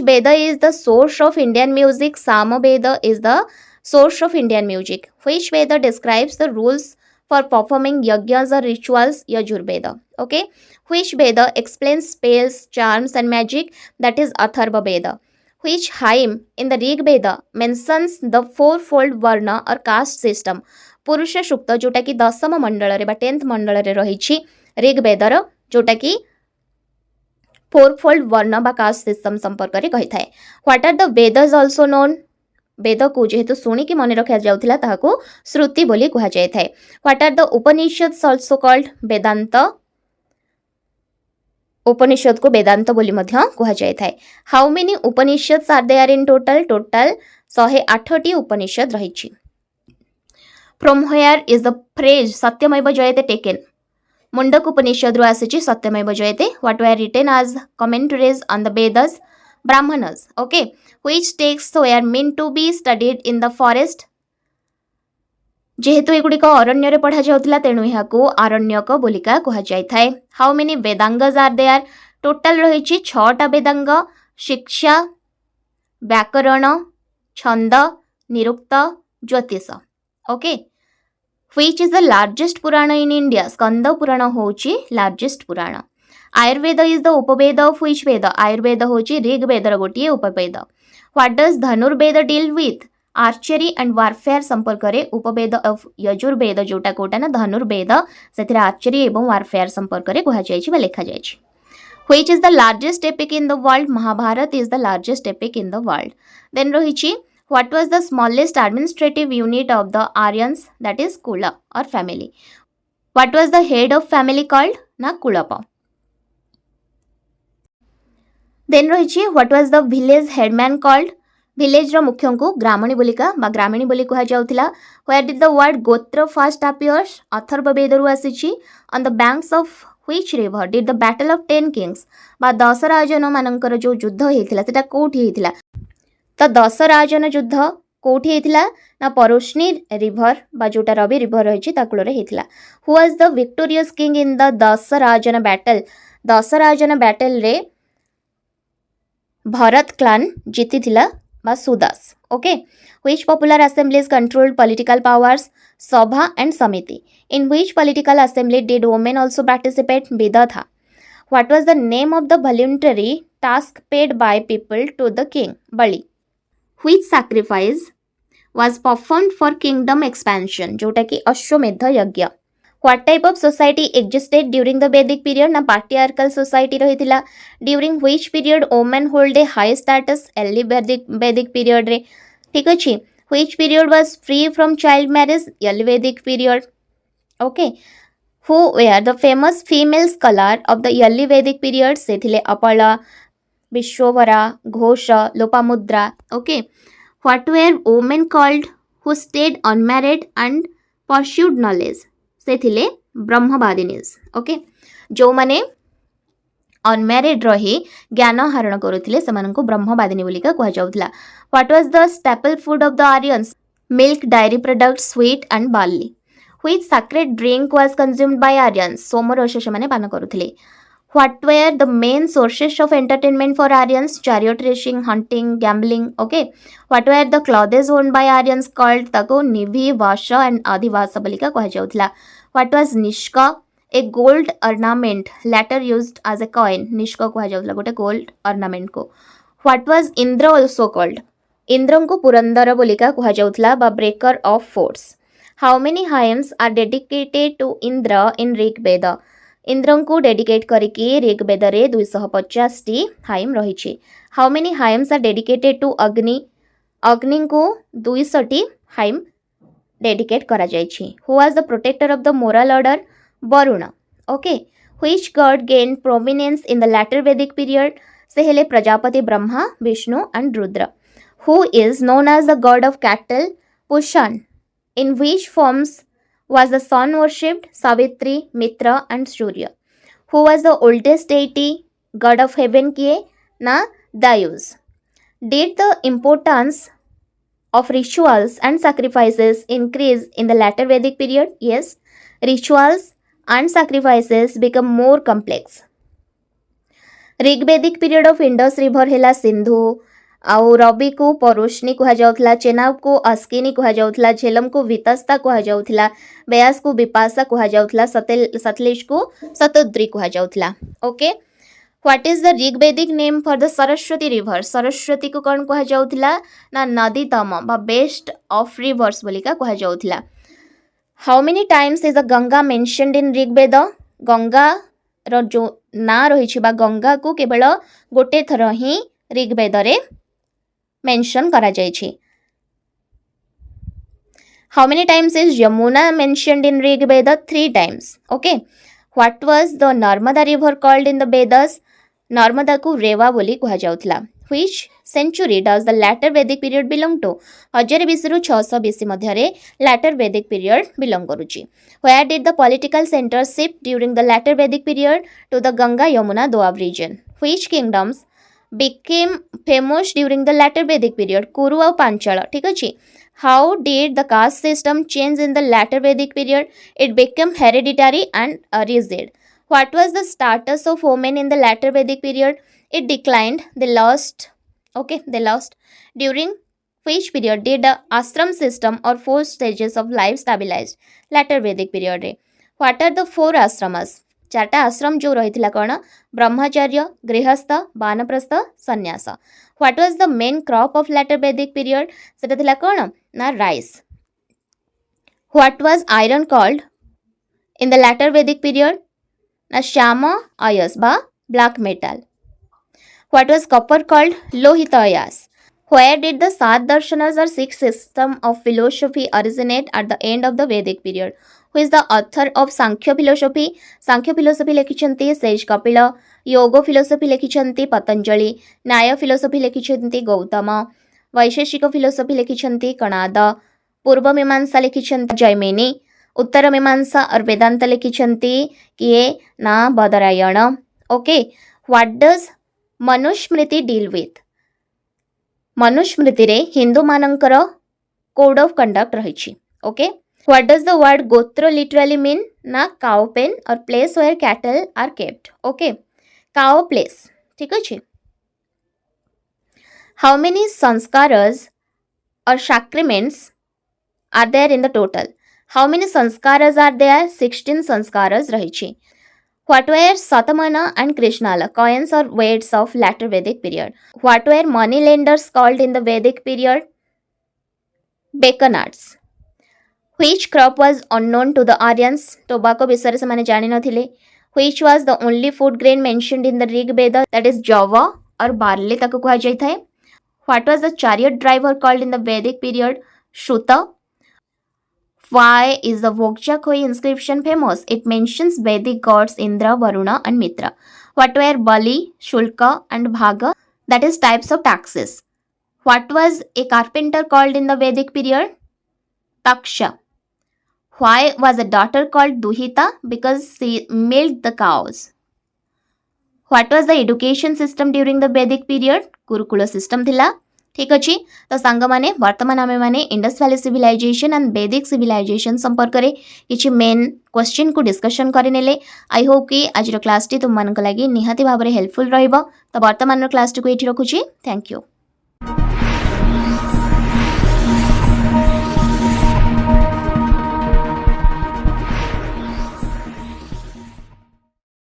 Veda is the source of Indian music? Samaveda is the source of Indian music. Which Veda describes the rules for performing yajnas or rituals? Yajurveda. Okay. Which Veda explains spells, charms and magic? That is Atharva Veda. Which hymn in the Rig Veda mentions the fourfold varna or caste system? पुरुष सूक्त जोटा कि दशम मंडल बा 10th मंडल रही Rig weather जोटा कि फोरफोल्ड वर्ण बा कास्ट सिस्टम संपर्क में कही थाए. What are the Vedas also known? Veda को जेहेतु शुणिकी मन रखा जाउथिला ताहाको श्रुति बोली कहा जाय थाए. What are the Upanishads also called? Vedanta. Upanishad को वेदांत बोली मध्य कहा जाय थाए. How many Upanishads are there in total? Total 108टी उपनिषद रहिछि. From where is the phrase Satyameva Jayate taken? Mundaka Upanishad रु आसीछि Satyameva Jayate. What were written as commentaries on the Vedas? Brahmanas. Okay. Which text were meant to be studied in the forest? जेहेतु एगुड़िक अरण्य रे पढ़ा जाउतिला तेणु एहाको आरण्यक बोलिका कहा जाय थाए. How many Vedangas are there? Total रहिछि 6टा Vedanga. Shiksha, Vyakarana, Chhanda, Nirukta, Jyotisha. Okay. Which is the largest Purana in India? Skanda Purana होची largest Purana. Ayurveda is the Upaveda of which Veda? Ayurveda होची ऋग वेदर गोटिए Upaveda. What does Dhanurveda deal with? Archery and warfare संपर्क रे उपवेद of Yajurveda जोटा कोटा ना धनुर्वेद सेथिरे आर्चरी एवं वारफेयर संपर्क रे कहा जायछि बा लेखा जायछि. Which is the largest epic in the world? Mahabharata is the largest epic in the world. Then रहिछि what was the smallest administrative unit of the Aryans? That is Kula or family. What was the head of family called? Na Kulapa. Then रहिछि what was the village headman called? Village रो मुख्यों को ग्रामणी बोलिका बा ग्रामीणी बोली कहा जाउथिला. Where did the word गोत्र first appears? Atharva Veda रु आसीछि. On the banks of which river did the battle of 10 kings बा 10 राजन मानकर जो युद्ध हेतिला सेटा कोठी हेतिला? तो 10 राजन युद्ध कोठी हेतिला ना परोशनी रिवर बा जोटा रवि रिवर रही ताकुल हेतिला. Who was the victorious king in the 10 rajan battle? 10 rajan battle रे भरत क्लान जीती थिला बा Sudas. Okay. Which popular assemblies controlled political powers? Sabha and Samiti. In which political assembly did women also participate? Vidatha. What was the name of the voluntary task paid by people to the king? Bali. Which sacrifice was performed for kingdom expansion? जोटा कि अश्वमेध यज्ञ. What type of society existed during the Vedic period? ना patriarchal society रहिथिला. During which period women hold a high status? early Vedic period रे. ठीक अछि. Which period was free from child marriage? early Vedic period. Okay. Who were the famous female scholar of the early Vedic period? सेथिले Apala, Vishvavara, Ghosha, Lopamudra. Okay. What were women called who stayed unmarried and pursued knowledge? सेथिले Brahmavadinis. Okay. जो माने unmarried रही ज्ञान हरण करुथिले सेमानंको ब्रह्मवादिनी बोलिका कहा जाउथला. What was the staple food of the Aryans? Milk, dairy products, sweet and barley. Which sacred drink was consumed by Aryans? सोमरस सेमाने पान करुथिले. What were the main sources of entertainment for Aryans? Chariot racing, hunting, gambling. Okay. What were the clothes worn by Aryans called? Tago Nivi, Vasha and Adivasa bolika कहा जाउथला. What was Nishka? A gold ornament later used as a coin. Nishka कहा जाउथला गोटे gold ornament को. What was Indra also called? इंद्रं को पुरंदर बोलिका कहा जाउथला बा breaker of force. How many hymns are dedicated to Indra in Rig Veda? इंद्रं को dedicate करिकी ऋग वेद रे 250 टी हाइम रही. How many hymns are dedicated to Agni? Agni को 200 टी हाइम डेडिकेट करा जायछि. Who was the protector of the moral order? Varuna. Okay. Which god gain prominence in the later Vedic period? से हेले Prajapati Brahma, Vishnu and Rudra. Who is known as the god of cattle? Pushan. In which forms was the sun worshipped? Savitri, Mitra and Surya. Who was the oldest deity? God of heaven kiye? Na Dayus. Did the importance of rituals and sacrifices increase in the latter Vedic period? Yes. Rituals and sacrifices become more complex. Rigvedic period of Indus river हैला सिंधु, आउ रवि को परोशनी कह जाउथला, चेनाब को अस्किनी कह जाउथला, झेलम को वितस्ता कह जाउथला, ब्यास को विपाशा कह जाउथला, सतलेज को शतद्री कह जाउथला। Okay, what is the Rigvedic name for the Saraswati river? Saraswati को कौन कह जाउथला ना नदीतम बा बेस्ट ऑफ रिवर्स बोलिका कह जाउथला। How many times is the Ganga mentioned in Rigveda? Ganga रो जो ना रही बा गंगा को केवल गोटे थर ही ऋग्वेद रे मेंशन करा जायछि। How many times is Yamuna mentioned in Rigveda? 3 times. Okay, what was the Narmada river called in the Vedas? Narmada को रेवा बोली कह जाउथला। Which century does the latter Vedic period belong to? 1020 रु 600 BC मध्य रे latter Vedic period belong करूची। Where did the political center shift during the latter Vedic period? To the Ganga Yamuna Doab region. Which kingdoms became famous during the latter Vedic period? Kuru और पांचाल। ठीक अछि। How did the caste system change in the latter Vedic period? It became hereditary and rigid. What was the status of women in the latter Vedic period? It declined. They lost. Okay, they lost. During which period did the ashram system or 4 stages of life stabilized? Latter Vedic period रे. What are the 4 ashramas? 4टा आश्रम जो रही कौन? ब्रह्मचर्य, गृहस्थ, वानप्रस्थ, संन्यास। What was the main crop of latter Vedic period? सेटा थिला कौन ना rice. What was iron called in the latter Vedic period? ना श्याम ayas बा black metal. What was copper called? Lohitayas. Where did the Sat Darshanas or 6 system of philosophy originate at the end of the Vedic period? Who is the author of Sankhya philosophy? Sankhya philosophy lekichanti Sage Kapila, Yoga philosophy lekichanti Patanjali, Nyaya philosophy lekichanti Gautama, Vaisheshika philosophy lekichanti Kanada, Purva Mimamsa lekichanti Jaimini, Uttara Mimamsa or Vedanta lekichanti किए ना Badarayana. Okay, what does Manusmriti deal with? Manusmriti रे हिंदू मानकर code of conduct रही। Okay, what does the word gotra literally mean? ना cow pen or place where cattle are kept. Okay, cow place. ठीक अच्छे। How many samskaras or sacraments are there in the total? How many samskaras are there? 16 samskaras रही। What were Satamana and Krishnala, coins or weights of latter Vedic period? What were money lenders called in the Vedic period? Baconards. Which crop was unknown to the Aryans? Tobacco विषय से माने जानि नथिले। Which was the only food grain mentioned in the Rig Veda, that is java और barley ताको कहा जाता है। What was the chariot driver called in the Vedic period? Shruta. Why is the Vokjakhoi inscription famous? It mentions Vedic gods Indra, Varuna and Mitra. What were Bali, Shulka and Bhaga? That is types of taxes. What was a carpenter called in the Vedic period? Taksha. Why was a daughter called Duhita? Because she milked the cows. What was the education system during the Vedic period? Gurukula system thila. ठीक अच्छी तो सांग माने वर्तमान आमे माने Indus valley civilisation and वैदिक civilisation संपर्क रे किछि मेन क्वेश्चन को डिस्कशन करिनेले। आई होप कि आज क्लास टी तुम मन को लागि निहाती भाबरे हेल्पफुल रहइबो। तो वर्तमान क्लास टी को एठी रखुछि। Thank you.